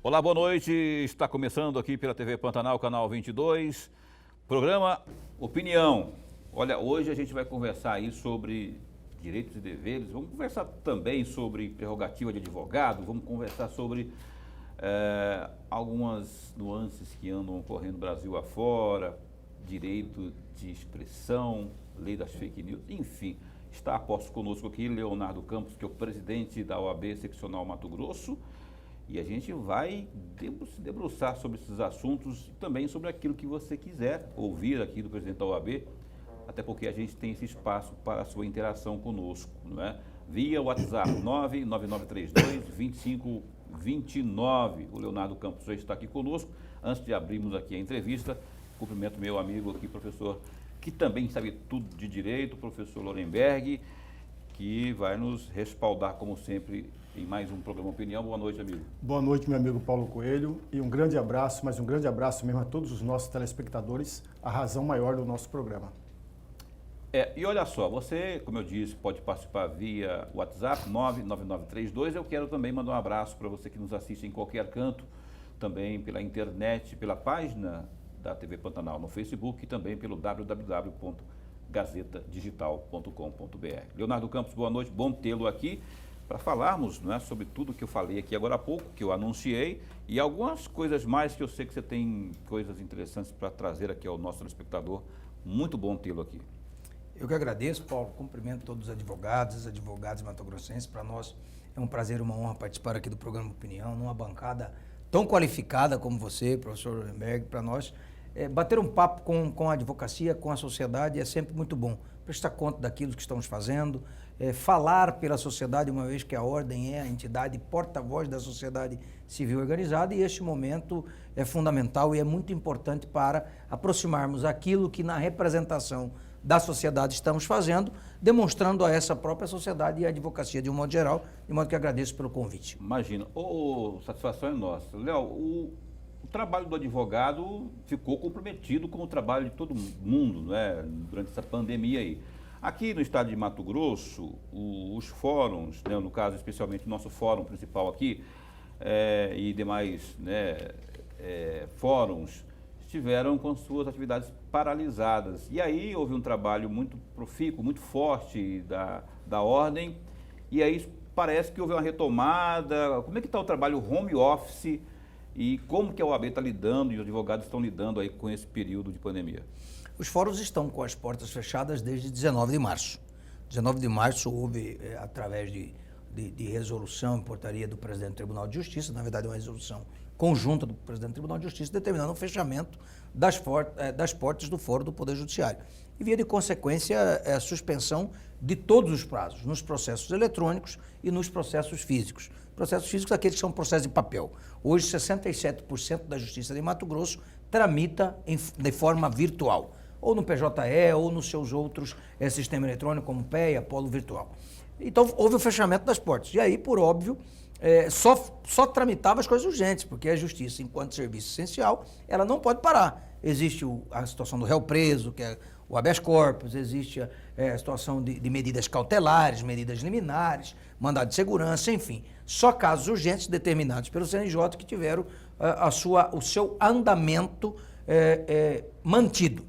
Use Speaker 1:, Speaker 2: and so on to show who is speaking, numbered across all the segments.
Speaker 1: Olá, boa noite. Está começando aqui pela TV Pantanal, canal 22, programa Opinião. Olha, hoje a gente vai conversar aí sobre direitos e deveres, vamos conversar também sobre prerrogativa de advogado, vamos conversar sobre algumas nuances que andam ocorrendo no Brasil afora, direito de expressão, lei das fake news, enfim. Está aposto conosco aqui Leonardo Campos, que é o presidente da OAB Seccional Mato Grosso, e a gente vai se debruçar sobre esses assuntos e também sobre aquilo que você quiser ouvir aqui do presidente da OAB, até porque a gente tem esse espaço para a sua interação conosco, não é? Via WhatsApp 99932-2529. O Leonardo Campos já está aqui conosco. Antes de abrirmos aqui a entrevista, cumprimento meu amigo aqui, professor, que também sabe tudo de direito, o professor Lorenberg, que vai nos respaldar, como sempre, em mais um programa Opinião. Boa noite, amigo.
Speaker 2: Boa noite, meu amigo Paulo Coelho, e um grande abraço, mas um grande abraço mesmo a todos os nossos telespectadores, a razão maior do nosso programa.
Speaker 1: E olha só, você, como eu disse, pode participar via WhatsApp 99932. Eu quero também mandar um abraço para você que nos assiste em qualquer canto, também pela internet, pela página da TV Pantanal no Facebook e também pelo www.gazetadigital.com.br. Leonardo Campos, boa noite, bom tê-lo aqui para falarmos, não é, sobre tudo que eu falei aqui agora há pouco, que eu anunciei, e algumas coisas mais que eu sei que você tem coisas interessantes para trazer aqui ao nosso telespectador. Muito bom tê-lo aqui.
Speaker 3: Eu que agradeço, Paulo, cumprimento todos os advogados matogrossenses. Para nós é um prazer e uma honra participar aqui do programa Opinião, numa bancada tão qualificada como você, professor Lorenberg. Para nós, bater um papo com a advocacia, com a sociedade é sempre muito bom. Prestar conta daquilo que estamos fazendo, falar pela sociedade, uma vez que a Ordem é a entidade porta-voz da sociedade civil organizada, e este momento é fundamental e é muito importante para aproximarmos aquilo que na representação da sociedade estamos fazendo, demonstrando a essa própria sociedade e a advocacia de um modo geral, de modo que agradeço pelo convite.
Speaker 1: Imagina, satisfação é nossa. Léo, o trabalho do advogado ficou comprometido com o trabalho de todo mundo, né, durante essa pandemia aí. Aqui no estado de Mato Grosso, os fóruns, né, no caso especialmente o nosso fórum principal aqui, e demais, né, fóruns, estiveram com suas atividades paralisadas. E aí houve um trabalho muito profícuo, muito forte da Ordem, e aí parece que houve uma retomada. Como é que está o trabalho home office e como que a OAB está lidando e os advogados estão lidando aí com esse período de pandemia?
Speaker 3: Os fóruns estão com as portas fechadas desde 19 de março. 19 de março houve, através de resolução e portaria do presidente do Tribunal de Justiça, na verdade uma resolução conjunta do presidente do Tribunal de Justiça, determinando o fechamento das portas do Fórum do Poder Judiciário. E, via de consequência, a suspensão de todos os prazos, nos processos eletrônicos e nos processos físicos. Processos físicos, aqueles que são processos de papel. Hoje, 67% da Justiça de Mato Grosso tramita de forma virtual, ou no PJE, ou nos seus outros sistemas eletrônicos, como PEA, Polo Virtual. Então, houve o fechamento das portas. E aí, por óbvio, só tramitava as coisas urgentes, porque a justiça, enquanto serviço essencial, ela não pode parar. Existe a situação do réu preso, que é o habeas corpus, existe a situação de medidas cautelares, medidas liminares, mandado de segurança, enfim. Só casos urgentes determinados pelo CNJ que tiveram o seu andamento mantido.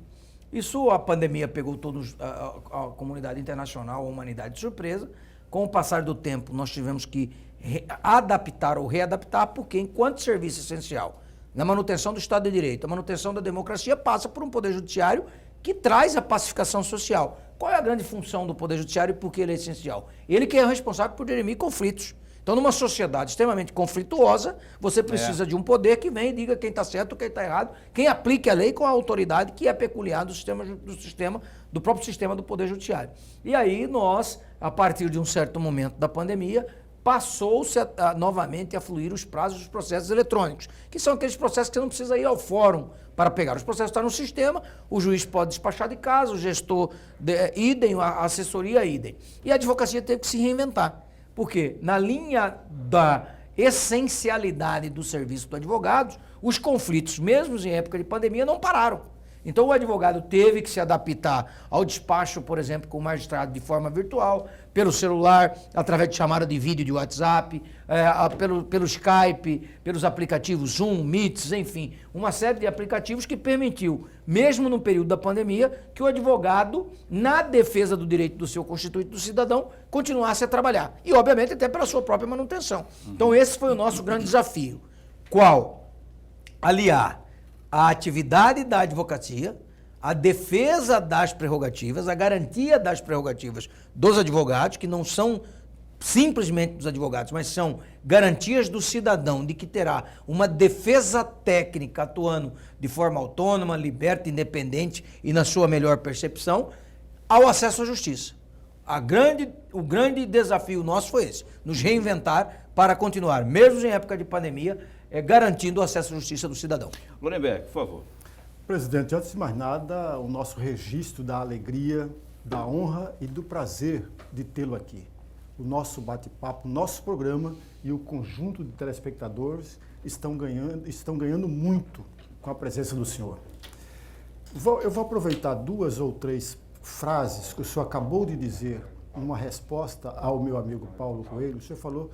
Speaker 3: Isso, a pandemia pegou a comunidade internacional, a humanidade de surpresa. Com o passar do tempo, nós tivemos que adaptar ou readaptar, porque enquanto serviço essencial, na manutenção do Estado de Direito, a manutenção da democracia passa por um Poder Judiciário que traz a pacificação social. Qual é a grande função do Poder Judiciário e por que ele é essencial? Ele que é responsável por dirimir conflitos. Então, numa sociedade extremamente conflituosa, você precisa de um poder que venha e diga quem está certo, quem está errado, quem aplique a lei com a autoridade que é peculiar do próprio sistema do Poder Judiciário. E aí nós, a partir de um certo momento da pandemia, passou-se novamente a fluir os prazos dos processos eletrônicos, que são aqueles processos que você não precisa ir ao fórum para pegar. Os processos estão no sistema, o juiz pode despachar de casa, o gestor idem, a assessoria idem. E a advocacia teve que se reinventar. Porque na linha da essencialidade do serviço do advogado, os conflitos, mesmo em época de pandemia, não pararam. Então o advogado teve que se adaptar ao despacho, por exemplo, com o magistrado de forma virtual, pelo celular, através de chamada de vídeo de WhatsApp, pelo Skype, pelos aplicativos Zoom, Meets, enfim, uma série de aplicativos que permitiu, mesmo no período da pandemia, que o advogado, na defesa do direito do seu constituinte do cidadão, continuasse a trabalhar. E, obviamente, até pela sua própria manutenção. Então esse foi o nosso grande desafio. Qual? Aliar a atividade da advocacia, a defesa das prerrogativas, a garantia das prerrogativas dos advogados, que não são simplesmente dos advogados, mas são garantias do cidadão de que terá uma defesa técnica atuando de forma autônoma, liberta, independente e na sua melhor percepção, ao acesso à justiça. O grande desafio nosso foi esse, nos reinventar para continuar, mesmo em época de pandemia, garantindo o acesso à justiça do cidadão.
Speaker 1: Lorenberg, por favor.
Speaker 2: Presidente, antes de mais nada, o nosso registro da alegria, da honra e do prazer de tê-lo aqui. O nosso bate-papo, o nosso programa e o conjunto de telespectadores estão ganhando muito com a presença do senhor. Eu vou aproveitar 2 ou 3 frases que o senhor acabou de dizer, uma resposta ao meu amigo Paulo Coelho. O senhor falou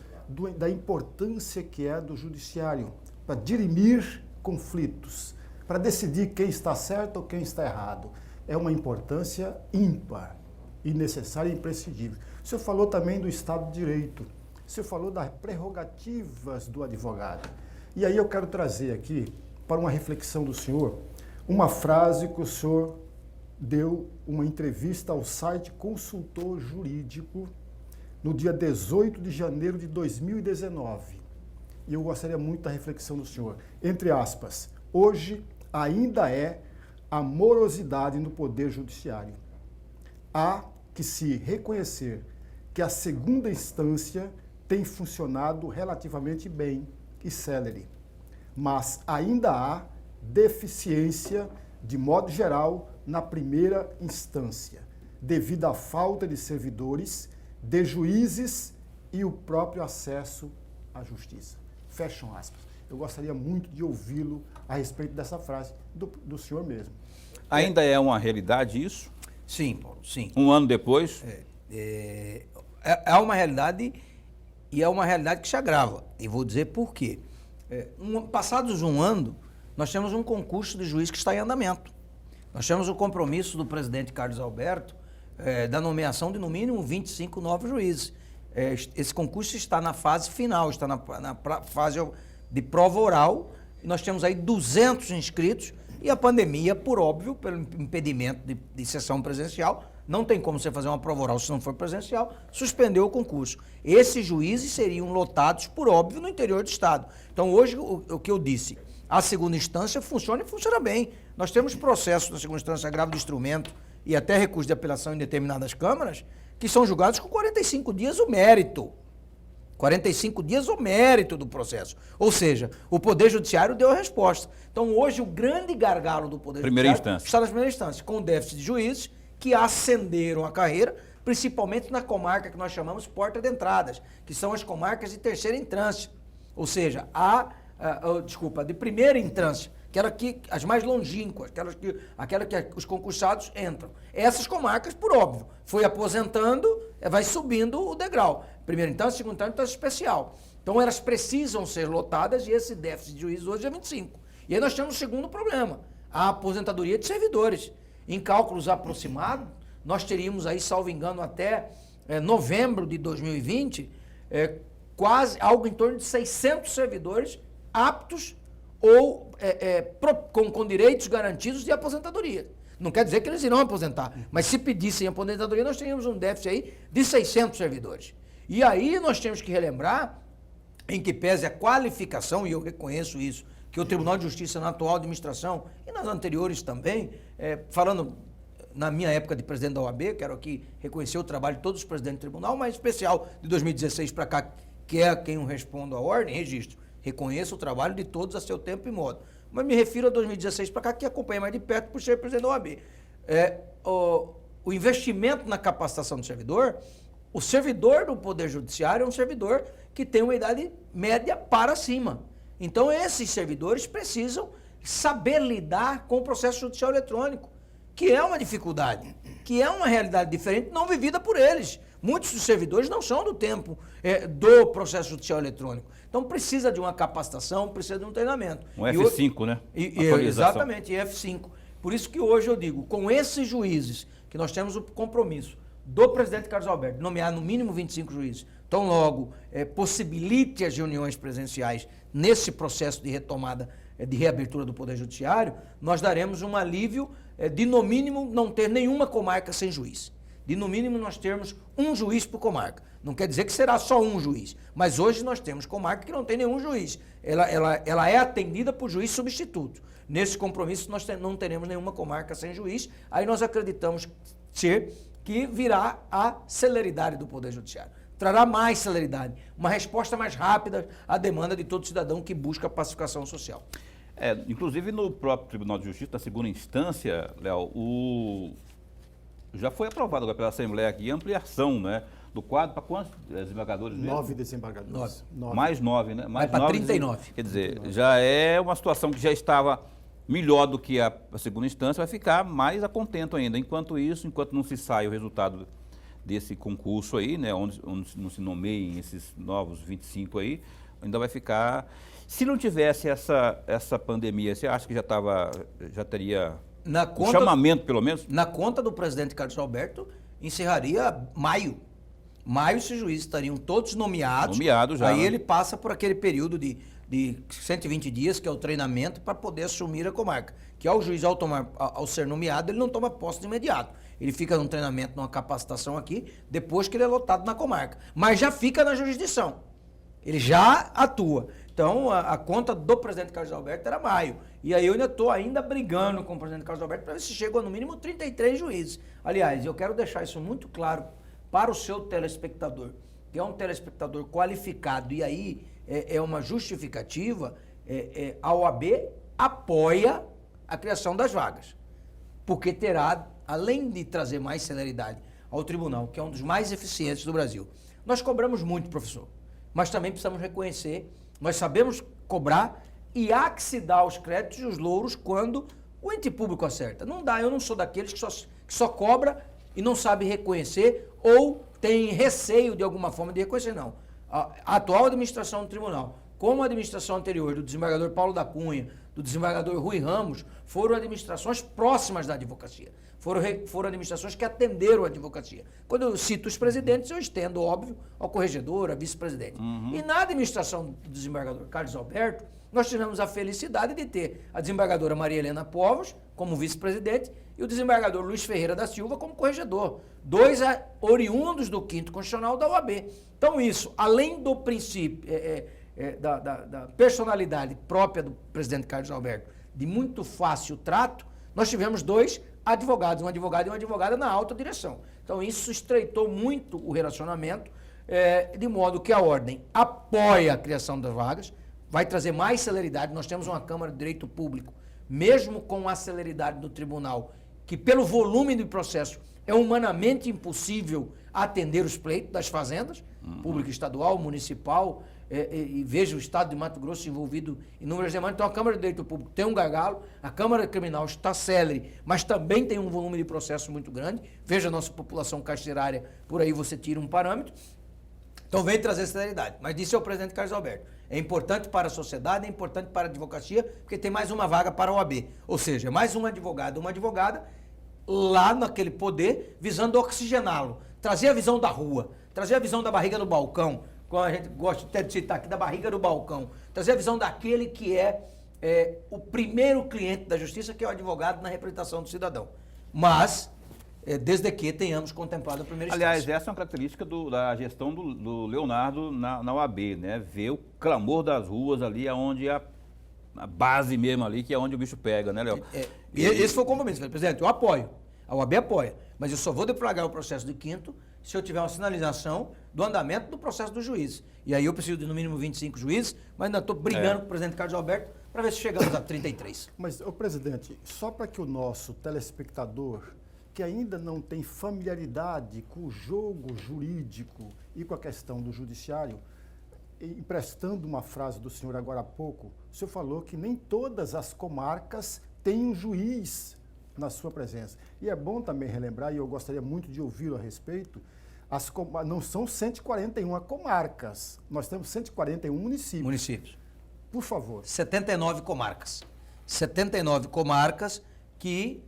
Speaker 2: da importância que é do judiciário para dirimir conflitos, para decidir quem está certo ou quem está errado. É uma importância ímpar e necessária e imprescindível. O senhor falou também do Estado de Direito. O senhor falou das prerrogativas do advogado. E aí eu quero trazer aqui, para uma reflexão do senhor, uma frase que o senhor deu uma entrevista ao site Consultor Jurídico no dia 18 de janeiro de 2019. E eu gostaria muito da reflexão do senhor. Entre aspas, hoje ainda é a morosidade no Poder Judiciário. Há que se reconhecer que a segunda instância tem funcionado relativamente bem e célere, mas ainda há deficiência, de modo geral, na primeira instância, devido à falta de servidores, de juízes e o próprio acesso à justiça. Fecham aspas. Eu gostaria muito de ouvi-lo a respeito dessa frase do senhor mesmo.
Speaker 1: Ainda é uma realidade isso?
Speaker 3: Sim, Paulo, sim.
Speaker 1: Um ano depois?
Speaker 3: É uma realidade e é uma realidade que se agrava. E vou dizer por quê. Passados um ano, nós temos um concurso de juiz que está em andamento. Nós temos o compromisso do presidente Carlos Alberto da nomeação de, no mínimo, 25 novos juízes. Esse concurso está na fase final, está na fase de prova oral. Nós temos aí 200 inscritos e a pandemia, por óbvio, pelo impedimento de sessão presencial, não tem como você fazer uma prova oral se não for presencial, suspendeu o concurso. Esses juízes seriam lotados, por óbvio, no interior do Estado. Então, hoje, o que eu disse, a segunda instância funciona e funciona bem. Nós temos processos da segunda instância, agravo de instrumento e até recurso de apelação em determinadas câmaras, que são julgados com 45 dias o mérito. 45 dias o mérito do processo. Ou seja, o Poder Judiciário deu a resposta. Então, hoje, o grande gargalo do Poder Judiciário está na primeira instância, com o déficit de juízes que ascenderam a carreira, principalmente na comarca que nós chamamos porta de entradas, que são as comarcas de terceira instância. Ou seja, de primeira instância, as mais longínquas, aquela que os concursados entram. Essas comarcas, por óbvio, foi aposentando, vai subindo o degrau. Primeira instância, segunda instância especial. Então, elas precisam ser lotadas e esse déficit de juízes hoje é 25. E aí nós temos o segundo problema, a aposentadoria de servidores. Em cálculos aproximados, nós teríamos aí, salvo engano, até novembro de 2020, quase algo em torno de 600 servidores aptos ou com direitos garantidos de aposentadoria. Não quer dizer que eles irão aposentar, mas se pedissem aposentadoria, nós teríamos um déficit aí de 600 servidores. E aí nós temos que relembrar, em que pese a qualificação, e eu reconheço isso, que o Tribunal de Justiça na atual administração e nas anteriores também, falando na minha época de presidente da OAB, quero aqui reconhecer o trabalho de todos os presidentes do tribunal, mas em especial de 2016 para cá, que é quem eu respondo à ordem, registro. Reconheço o trabalho de todos a seu tempo e modo. Mas me refiro a 2016 para cá, que acompanha mais de perto por ser presidente da OAB. O investimento na capacitação do servidor, o servidor do Poder Judiciário é um servidor que tem uma idade média para cima. Então, esses servidores precisam saber lidar com o processo judicial eletrônico, que é uma dificuldade, que é uma realidade diferente, não vivida por eles. Muitos dos servidores não são do tempo do processo judicial eletrônico. Então precisa de uma capacitação, precisa de um treinamento.
Speaker 1: Um F5, né?
Speaker 3: Exatamente, F5. Por isso que hoje eu digo, com esses juízes, que nós temos o compromisso do presidente Carlos Alberto, nomear no mínimo 25 juízes, tão logo possibilite as reuniões presenciais nesse processo de retomada, de reabertura do Poder Judiciário, nós daremos um alívio de, no mínimo, não ter nenhuma comarca sem juiz. De, no mínimo, nós termos um juiz por comarca. Não quer dizer que será só um juiz, mas hoje nós temos comarca que não tem nenhum juiz. Ela é atendida por juiz substituto. Nesse compromisso, nós não teremos nenhuma comarca sem juiz, aí nós acreditamos que virá a celeridade do Poder Judiciário. Trará mais celeridade, uma resposta mais rápida à demanda de todo cidadão que busca a pacificação social.
Speaker 1: Inclusive no próprio Tribunal de Justiça, da segunda instância, Léo, já foi aprovado agora pela Assembleia aqui a ampliação, né, do quadro para quantos desembargadores mesmo?
Speaker 2: 9 desembargadores.
Speaker 1: 9. Mais 9, né?
Speaker 3: Mais para 39.
Speaker 1: Quer dizer, já é uma situação que já estava melhor do que a segunda instância, vai ficar mais a contento ainda. Enquanto isso, enquanto não se sai o resultado desse concurso aí, né, onde não se nomeiem esses novos 25 aí, ainda vai ficar... Se não tivesse essa pandemia, você acha que já teria um chamamento, pelo menos?
Speaker 3: Na conta do presidente Carlos Alberto, encerraria maio. Maio, esses juízes estariam todos nomeados.
Speaker 1: Nomeados já.
Speaker 3: Aí ele passa por aquele período de 120 dias, que é o treinamento, para poder assumir a comarca. Que ao juiz, ao ser nomeado, ele não toma posse de imediato. Ele fica num treinamento, numa capacitação aqui, depois que ele é lotado na comarca. Mas já fica na jurisdição. Ele já atua. Então, a conta do presidente Carlos Alberto era maio. E aí eu ainda estou brigando com o presidente Carlos Alberto para ver se chegou no mínimo 33 juízes. Aliás, eu quero deixar isso muito claro para o seu telespectador, que é um telespectador qualificado, e aí é uma justificativa, a OAB apoia a criação das vagas, porque terá, além de trazer mais celeridade ao tribunal, que é um dos mais eficientes do Brasil. Nós cobramos muito, professor, mas também precisamos reconhecer, nós sabemos cobrar e há que se dar os créditos e os louros quando o ente público acerta. Não dá, eu não sou daqueles que só cobra e não sabe reconhecer ou tem receio de alguma forma de reconhecer, não. A atual administração do tribunal, como a administração anterior do desembargador Paulo da Cunha, do desembargador Rui Ramos, foram administrações próximas da advocacia. Foram administrações que atenderam a advocacia. Quando eu cito os presidentes, eu estendo, óbvio, ao corregedor, a vice-presidente. E na administração do desembargador Carlos Alberto, nós tivemos a felicidade de ter a desembargadora Maria Helena Povos como vice-presidente e o desembargador Luiz Ferreira da Silva como corregedor. 2 oriundos do 5º Constitucional da OAB. Então isso, além do princípio, da personalidade própria do presidente Carlos Alberto, de muito fácil trato, nós tivemos 2 advogados, um advogado e uma advogada na alta direção. Então isso estreitou muito o relacionamento, de modo que a ordem apoia a criação das vagas, vai trazer mais celeridade. Nós temos uma Câmara de Direito Público, mesmo com a celeridade do tribunal, que pelo volume do processo é humanamente impossível atender os pleitos das fazendas, público estadual, municipal, e veja o estado de Mato Grosso envolvido em inúmeras demandas. Então a Câmara de Direito Público tem um gargalo, a Câmara Criminal está célere, mas também tem um volume de processo muito grande. Veja a nossa população carcerária, por aí você tira um parâmetro. Então vem trazer celeridade. Mas disse ao presidente Carlos Alberto, é importante para a sociedade, é importante para a advocacia, porque tem mais uma vaga para a OAB. Ou seja, mais um advogado, uma advogada, lá naquele poder, visando oxigená-lo. Trazer a visão da rua, trazer a visão da barriga do balcão, como a gente gosta até de citar aqui, da barriga do balcão. Trazer a visão daquele que é o primeiro cliente da justiça, que é o advogado na representação do cidadão. Mas... desde que tenhamos contemplado a primeira instância.
Speaker 1: Aliás, essa é uma característica da gestão do Leonardo na OAB, né? Ver o clamor das ruas ali, onde a base mesmo ali, que é onde o bicho pega, né, Léo?
Speaker 3: Esse foi o compromisso. Presidente, eu apoio. A OAB apoia. Mas eu só vou deflagrar o processo de 5º se eu tiver uma sinalização do andamento do processo do juiz. E aí eu preciso de no mínimo 25 juízes, mas ainda estou brigando com o presidente Carlos Alberto para ver se chegamos a 33.
Speaker 2: Mas, presidente, só para que o nosso telespectador, que ainda não tem familiaridade com o jogo jurídico e com a questão do judiciário, emprestando uma frase do senhor agora há pouco, o senhor falou que nem todas as comarcas têm um juiz na sua presença. E é bom também relembrar, e eu gostaria muito de ouvi-lo a respeito, não são 141 comarcas, nós temos 141 municípios. Por favor.
Speaker 3: 79 comarcas. 79 comarcas que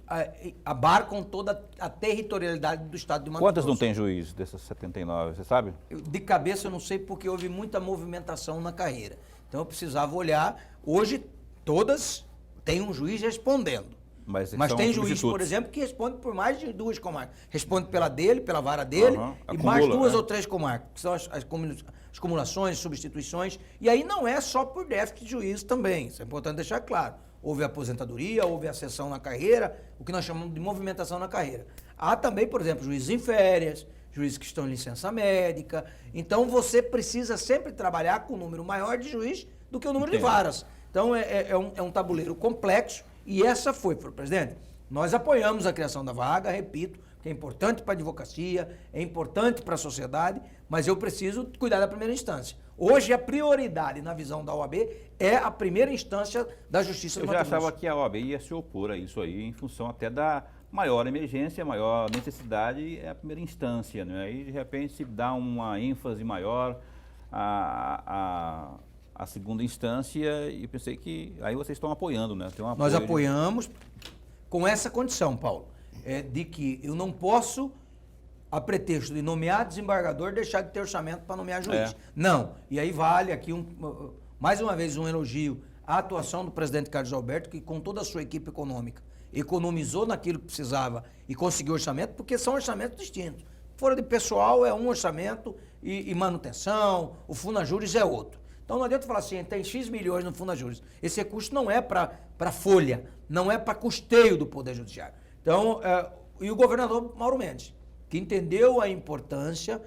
Speaker 3: abarcam toda a territorialidade do estado de Mato
Speaker 1: Quantas não
Speaker 3: Grosso.
Speaker 1: tem juiz dessas 79, você sabe?
Speaker 3: De cabeça eu não sei porque houve muita movimentação na carreira. Então eu precisava olhar. Hoje todas têm um juiz respondendo. Mas tem juiz, por exemplo, que responde por mais de 2 comarcas. Responde pela dele, pela vara dele, e mais 2 ou 3 comarcas, que são as cumulações, substituições. E aí não é só por déficit de juízo também, isso é importante deixar claro. Houve aposentadoria, houve acessão na carreira, o que nós chamamos de movimentação na carreira. Há também, por exemplo, juízes em férias, juízes que estão em licença médica. Então você precisa sempre trabalhar com um número maior de juízes do que o número de varas. Então é um tabuleiro complexo. E essa foi, presidente, nós apoiamos a criação da vaga, repito, que é importante para a advocacia, é importante para a sociedade, mas eu preciso cuidar da primeira instância. Hoje a prioridade na visão da OAB é a primeira instância da Justiça do Mato Grosso.
Speaker 1: Eu já achava que a OAB ia se opor a isso aí, em função até da maior emergência, maior necessidade, é a primeira instância, né? Aí de repente se dá uma ênfase maior a segunda instância, e pensei que aí vocês estão apoiando, né? Tem um apoio.
Speaker 3: Nós apoiamos com essa condição, Paulo, de que eu não posso, a pretexto de nomear desembargador, deixar de ter orçamento para nomear juiz. Não. E aí vale aqui, mais uma vez, um elogio à atuação do presidente Carlos Alberto, que com toda a sua equipe econômica economizou naquilo que precisava e conseguiu orçamento, porque são orçamentos distintos. Fora de pessoal é um orçamento e manutenção, o Funajures é outro. Então não adianta falar assim, tem X milhões no Funajures. Esse recurso não é para folha, não é para custeio do Poder Judiciário. Então, e o governador Mauro Mendes, que entendeu a importância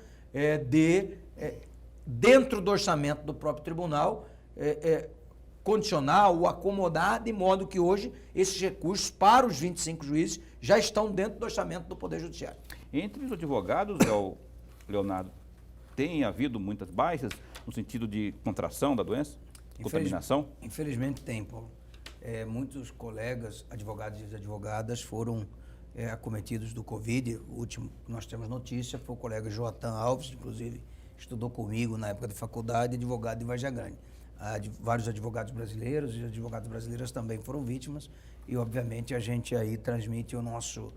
Speaker 3: dentro do orçamento do próprio tribunal, condicionar ou acomodar, de modo que hoje esses recursos para os 25 juízes já estão dentro do orçamento do Poder Judiciário.
Speaker 1: Entre os advogados, Leonardo, tem havido muitas baixas no sentido de contração da doença, contaminação?
Speaker 3: Infelizmente tem, Paulo. Muitos colegas, advogados e advogadas, foram acometidos do Covid. O último que nós temos notícia foi o colega Joatan Alves, inclusive estudou comigo na época de faculdade, advogado de Vargem Grande. Vários advogados brasileiros e advogadas brasileiras também foram vítimas e, obviamente, a gente aí transmite o nosso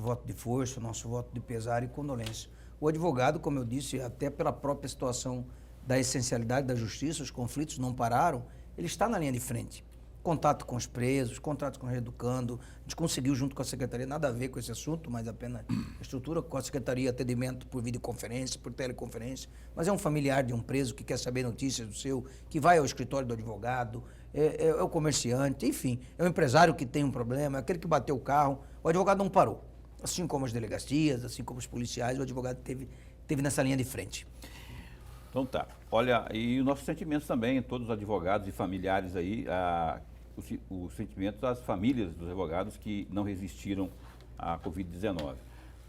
Speaker 3: voto de força, o nosso voto de pesar e condolência. O advogado, como eu disse, até pela própria situação da essencialidade da justiça, os conflitos não pararam, ele está na linha de frente. Contato com os presos, contato com o reeducando, a gente conseguiu junto com a Secretaria, nada a ver com esse assunto, mas apenas a estrutura com a Secretaria, atendimento por videoconferência, por teleconferência, mas é um familiar de um preso que quer saber notícias do seu, que vai ao escritório do advogado, é o comerciante, enfim, é o empresário que tem um problema, é aquele que bateu o carro, o advogado não parou. Assim como as delegacias, assim como os policiais, o advogado teve nessa linha de frente.
Speaker 1: Então tá. Olha, e os nossos sentimentos também, todos os advogados e familiares aí, os sentimentos das famílias dos advogados que não resistiram à Covid-19.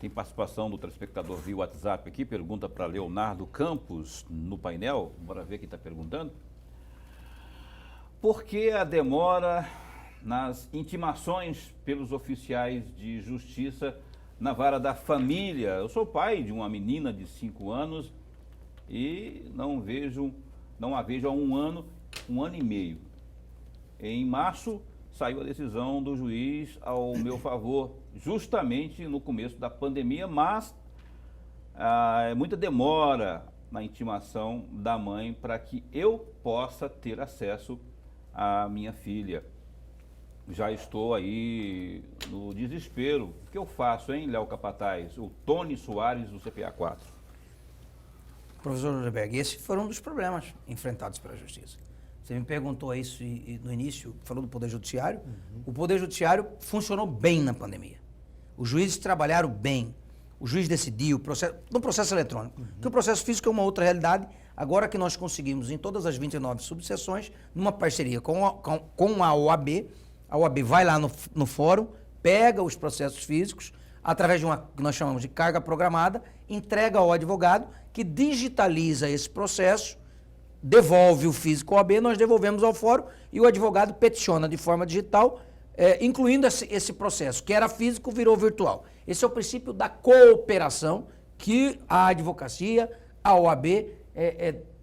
Speaker 1: Tem participação do telespectador via WhatsApp aqui, pergunta para Leonardo Campos no painel, bora ver quem está perguntando. Por que a demora nas intimações pelos oficiais de justiça na vara da família? Eu sou pai de uma menina de 5 anos e não a vejo há um ano e meio. Em março saiu a decisão do juiz ao meu favor, justamente no começo da pandemia, mas muita demora na intimação da mãe para que eu possa ter acesso à minha filha. Já estou aí no desespero. O que eu faço, hein, Léo Capataz? O Tony Soares, do CPA 4.
Speaker 3: Professor Rosenberg, esse foi um dos problemas enfrentados pela Justiça. Você me perguntou isso no início, falou do Poder Judiciário. Uhum. O Poder Judiciário funcionou bem na pandemia. Os juízes trabalharam bem. O juiz decidiu no processo eletrônico. Uhum. Porque o processo físico é uma outra realidade. Agora que nós conseguimos, em todas as 29 subseções, numa parceria com a OAB, a OAB vai lá no fórum, pega os processos físicos, através de uma que nós chamamos de carga programada, entrega ao advogado, que digitaliza esse processo, devolve o físico ao OAB, nós devolvemos ao fórum e o advogado peticiona de forma digital, incluindo esse processo, que era físico, virou virtual. Esse é o princípio da cooperação que a advocacia, a OAB,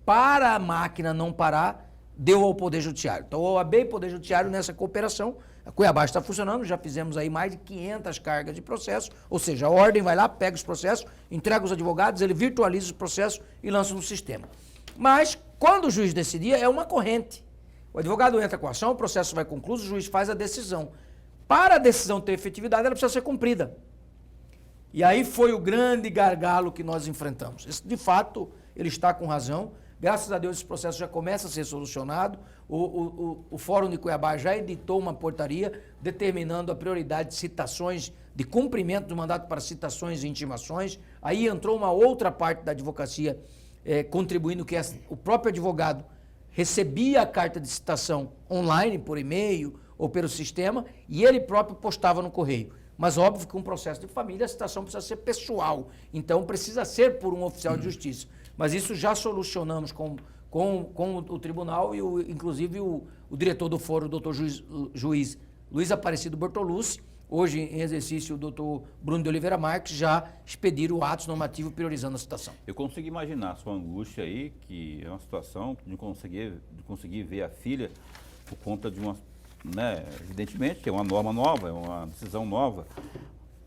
Speaker 3: para a máquina não parar, deu ao Poder Judiciário. Então, a OAB e o Poder Judiciário nessa cooperação, a Cuiabá está funcionando, já fizemos aí mais de 500 cargas de processo, ou seja, a ordem vai lá, pega os processos, entrega os advogados, ele virtualiza os processos e lança no sistema. Mas, quando o juiz decidia, é uma corrente. O advogado entra com a ação, o processo vai concluído, o juiz faz a decisão. Para a decisão ter efetividade, ela precisa ser cumprida. E aí foi o grande gargalo que nós enfrentamos. De fato, ele está com razão. Graças a Deus, esse processo já começa a ser solucionado. O Fórum de Cuiabá já editou uma portaria determinando a prioridade de citações, de cumprimento do mandato para citações e intimações. Aí entrou uma outra parte da advocacia contribuindo, que o próprio advogado recebia a carta de citação online, por e-mail ou pelo sistema, e ele próprio postava no correio. Mas óbvio que um processo de família, a citação precisa ser pessoal, então precisa ser por um oficial de justiça. Mas isso já solucionamos com o tribunal e, inclusive, o diretor do fórum, o doutor juiz Luiz Aparecido Bortolucci, hoje em exercício o doutor Bruno de Oliveira Marques, já expediram o ato normativo priorizando a citação.
Speaker 1: Eu consigo imaginar a sua angústia aí, que é uma situação de conseguir ver a filha por conta de uma, né, evidentemente que é uma norma nova, é uma decisão nova,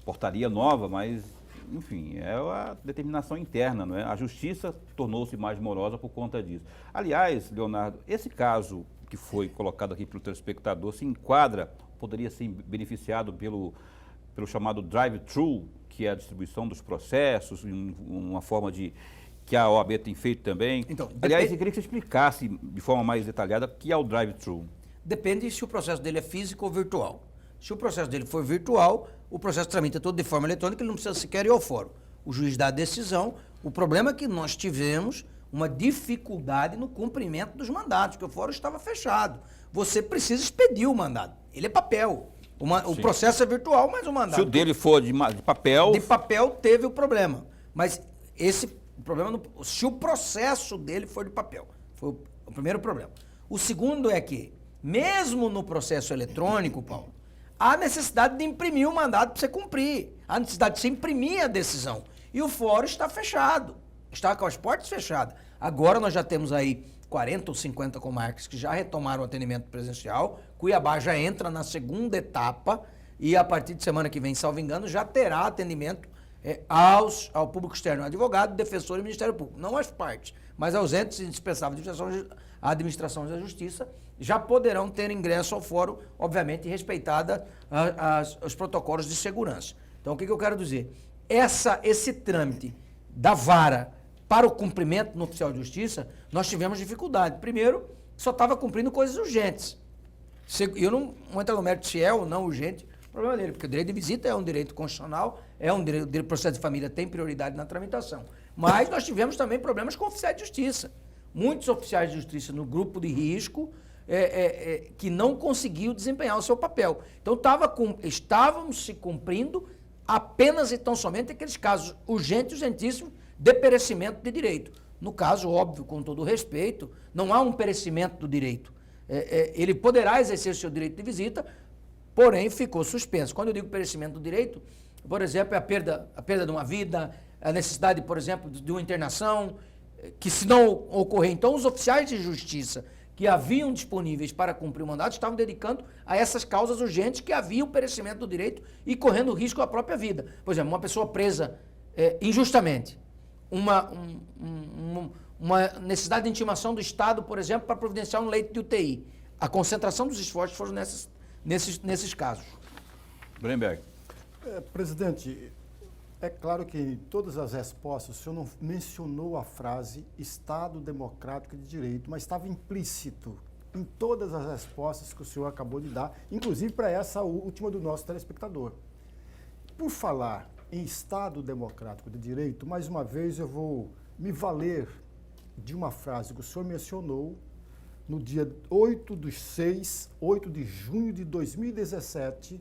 Speaker 1: portaria nova, mas, enfim, é a determinação interna, não é? A justiça tornou-se mais morosa por conta disso. Aliás, Leonardo, esse caso que foi colocado aqui pelo telespectador se enquadra, poderia ser beneficiado pelo chamado drive-thru, que é a distribuição dos processos, uma forma que a OAB tem feito também. Então, aliás, eu queria que você explicasse de forma mais detalhada o que é o drive-thru.
Speaker 3: Depende se o processo dele é físico ou virtual. Se o processo dele for virtual, o processo tramita todo de forma eletrônica, ele não precisa sequer ir ao fórum. O juiz dá a decisão. O problema é que nós tivemos uma dificuldade no cumprimento dos mandatos, porque o fórum estava fechado. Você precisa expedir o mandado. Ele é papel. O processo é virtual, mas o mandato...
Speaker 1: Se o dele for de papel...
Speaker 3: De papel, teve o problema. Mas o problema, se o processo dele for de papel, foi o primeiro problema. O segundo é que, mesmo no processo eletrônico, Paulo, há necessidade de imprimir o mandato para você cumprir. Há necessidade de você imprimir a decisão. E o fórum está fechado. Está com as portas fechadas. Agora nós já temos aí 40 ou 50 comarcas que já retomaram o atendimento presencial. Cuiabá já entra na segunda etapa e a partir de semana que vem, salvo engano, já terá atendimento ao público externo, advogado, defensor e Ministério Público. Não as partes, mas aos entes indispensáveis de administração da justiça já poderão ter ingresso ao fórum, obviamente respeitada os protocolos de segurança. Então, o que eu quero dizer? Esse trâmite da vara para o cumprimento no oficial de justiça, nós tivemos dificuldade. Primeiro, só estava cumprindo coisas urgentes. Eu não vou entrar no mérito se é ou não urgente, o problema dele, porque o direito de visita é um direito constitucional, o processo de família tem prioridade na tramitação. Mas nós tivemos também problemas com oficiais de justiça. Muitos oficiais de justiça no grupo de risco que não conseguiam desempenhar o seu papel. Então, estávamos se cumprindo apenas e tão somente aqueles casos urgentes, urgentíssimos, de perecimento de direito. No caso, óbvio, com todo respeito, não há um perecimento do direito. Ele poderá exercer o seu direito de visita, porém ficou suspenso. Quando eu digo perecimento do direito, por exemplo, é a perda de uma vida, a necessidade, por exemplo, de uma internação, que se não ocorrer, então os oficiais de justiça que haviam disponíveis para cumprir o mandato estavam dedicando a essas causas urgentes que havia o perecimento do direito e correndo risco à própria vida. Por exemplo, uma pessoa presa injustamente, uma necessidade de intimação do Estado, por exemplo, para providenciar um leito de UTI. A concentração dos esforços foram nesses casos.
Speaker 1: Bremberg.
Speaker 2: Presidente, é claro que em todas as respostas o senhor não mencionou a frase Estado Democrático de Direito, mas estava implícito em todas as respostas que o senhor acabou de dar, inclusive para essa última do nosso telespectador. Por falar em Estado Democrático de Direito, mais uma vez eu vou me valer de uma frase que o senhor mencionou no dia 8 de junho de 2017,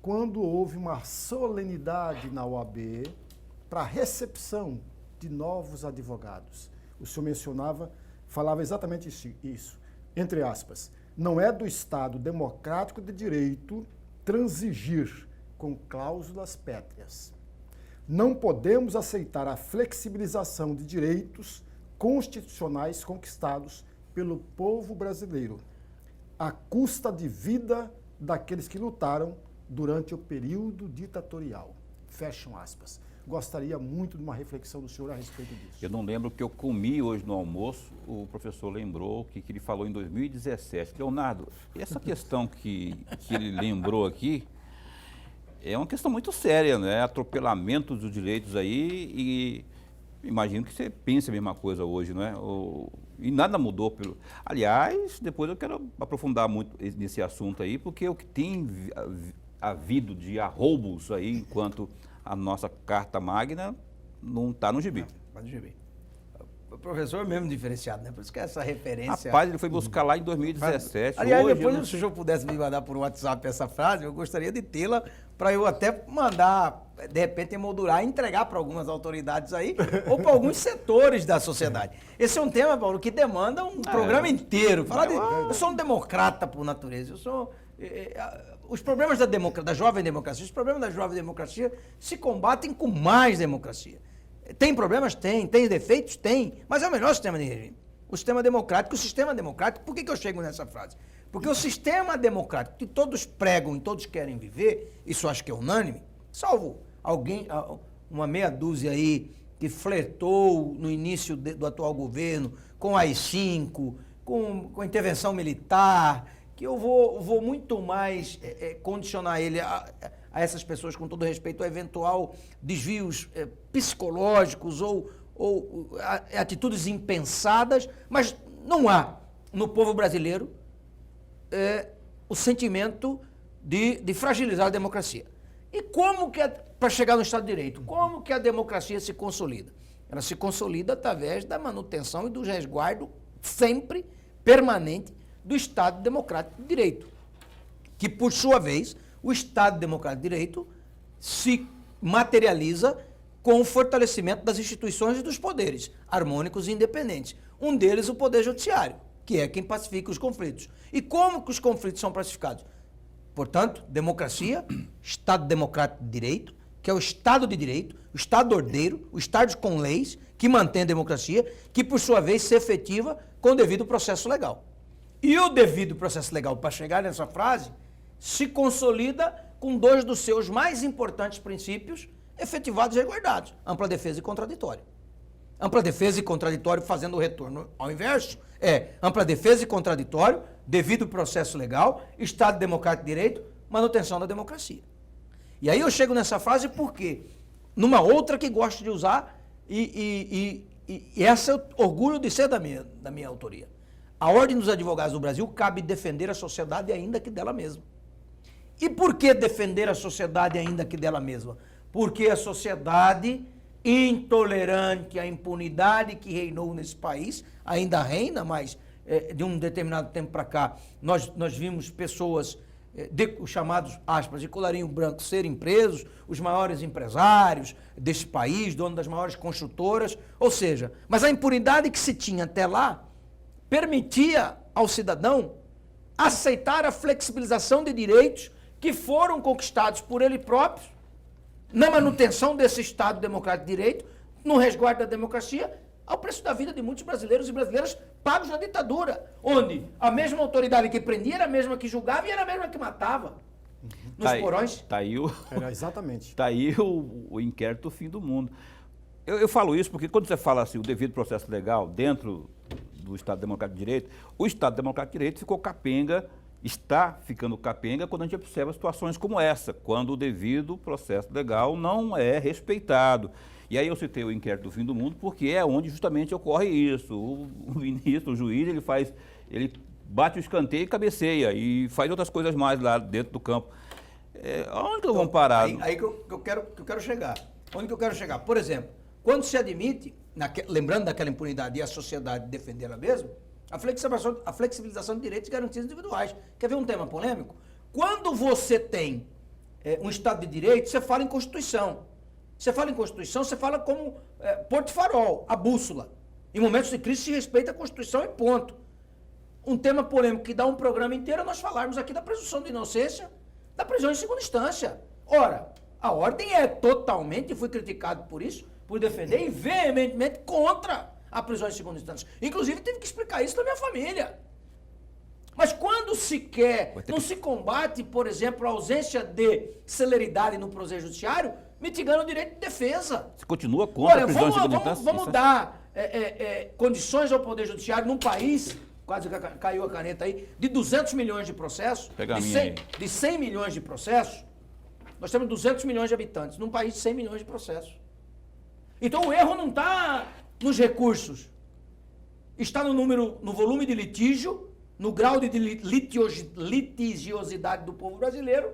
Speaker 2: quando houve uma solenidade na OAB para a recepção de novos advogados. O senhor mencionava falava exatamente isso. Entre aspas, não é do Estado democrático de direito transigir com cláusulas pétreas. Não podemos aceitar a flexibilização de direitos constitucionais conquistados pelo povo brasileiro, à custa de vida daqueles que lutaram durante o período ditatorial. Fecham aspas. Gostaria muito de uma reflexão do senhor a respeito disso.
Speaker 1: Eu não lembro o que eu comi hoje no almoço, o professor lembrou que ele falou em 2017. Leonardo, essa questão que ele lembrou aqui é uma questão muito séria, né? Atropelamento dos direitos aí, e imagino que você pense a mesma coisa hoje, não é? E nada mudou. Aliás, depois eu quero aprofundar muito nesse assunto aí, porque o que tem havido de arroubos aí, enquanto a nossa Carta Magna não está no gibi.
Speaker 3: Está no gibi. O professor é mesmo diferenciado, né? Por isso que essa referência...
Speaker 1: Rapaz, ele foi buscar lá em 2017.
Speaker 3: Aliás,
Speaker 1: hoje,
Speaker 3: depois,
Speaker 1: né?
Speaker 3: se o senhor pudesse me mandar por WhatsApp essa frase, eu gostaria de tê-la para eu até mandar, de repente, emoldurar e entregar para algumas autoridades aí ou para alguns setores da sociedade. Esse é um tema, Paulo, que demanda um programa inteiro. Eu sou um democrata por natureza. Eu sou... Os problemas da jovem democracia, os problemas da jovem democracia se combatem com mais democracia. Tem problemas? Tem. Tem defeitos? Tem. Mas é o melhor sistema de regime. O sistema democrático, por que eu chego nessa frase? Porque o sistema democrático que todos pregam e todos querem viver, isso acho que é unânime, salvo uma meia dúzia aí que flertou no início do atual governo com AI-5, com a intervenção militar, que eu vou muito mais condicionar ele a essas pessoas, com todo respeito, a eventual desvios psicológicos ou atitudes impensadas, mas não há no povo brasileiro o sentimento de fragilizar a democracia. E como que, para chegar no Estado de Direito, como que a democracia se consolida? Ela se consolida através da manutenção e do resguardo sempre permanente do Estado Democrático de Direito, que, por sua vez, o Estado Democrático de Direito se materializa com o fortalecimento das instituições e dos poderes harmônicos e independentes. Um deles, o Poder Judiciário, que é quem pacifica os conflitos. E como que os conflitos são pacificados? Portanto, democracia, Estado Democrático de Direito, que é o Estado de Direito, o Estado ordeiro, o Estado com leis, que mantém a democracia, que, por sua vez, se efetiva com o devido processo legal. E o devido processo legal, para chegar nessa frase, se consolida com dois dos seus mais importantes princípios efetivados e resguardados: ampla defesa e contraditório. Ampla defesa e contraditório, fazendo o retorno ao inverso, ampla defesa e contraditório, devido processo legal, Estado Democrático de Direito, manutenção da democracia. E aí eu chego nessa frase porque, numa outra que gosto de usar, e essa eu orgulho de ser da minha autoria. A Ordem dos Advogados do Brasil cabe defender a sociedade ainda que dela mesma. E por que defender a sociedade ainda que dela mesma? Porque a sociedade intolerante à impunidade que reinou nesse país, ainda reina, mas de um determinado tempo para cá, nós vimos pessoas, os chamados, aspas, de colarinho branco, serem presos, os maiores empresários desse país, dono das maiores construtoras, ou seja, mas a impunidade que se tinha até lá permitia ao cidadão aceitar a flexibilização de direitos que foram conquistados por ele próprio, na manutenção desse Estado Democrático de Direito, no resguardo da democracia, ao preço da vida de muitos brasileiros e brasileiras pagos na ditadura, onde a mesma autoridade que prendia era a mesma que julgava e era a mesma que matava. Nos porões.
Speaker 2: Era exatamente.
Speaker 1: Está aí o inquérito do fim do mundo. Eu falo isso porque quando você fala assim, o devido processo legal dentro do Estado Democrático de Direito, o Estado Democrático de Direito ficou capenga, está ficando capenga quando a gente observa situações como essa, quando o devido processo legal não é respeitado. E aí eu citei o inquérito do fim do mundo porque é onde justamente ocorre isso. O ministro, o juiz, ele bate o escanteio e cabeceia e faz outras coisas mais lá dentro do campo. Onde que nós vamos parar?
Speaker 3: Aí que eu quero chegar. Onde que eu quero chegar? Por exemplo, quando se admite, lembrando daquela impunidade e a sociedade defender ela mesma, a flexibilização de direitos e garantias individuais. Quer ver um tema polêmico? Quando você tem um Estado de Direito, você fala em Constituição. Você fala em Constituição, você fala como porto-farol, a bússola. Em momentos de crise se respeita a Constituição e ponto. Um tema polêmico que dá um programa inteiro é nós falarmos aqui da presunção de inocência, da prisão em segunda instância. Ora, a ordem é totalmente, e fui criticado por isso, por defender e veementemente contra a prisão em segunda instância. Inclusive, tive que explicar isso na minha família. Mas quando se quer, não se combate, por exemplo, a ausência de celeridade no processo judiciário, mitigando o direito de defesa.
Speaker 1: Você continua contra a prisão em segunda instância?
Speaker 3: Vamos dar condições ao Poder Judiciário num país, quase caiu a caneta aí, de 200 milhões de processos, de 100 milhões de processos. Nós temos 200 milhões de habitantes, num país de 100 milhões de processos. Então o erro não está nos recursos, está no número, no volume de litígio, no grau de litigiosidade do povo brasileiro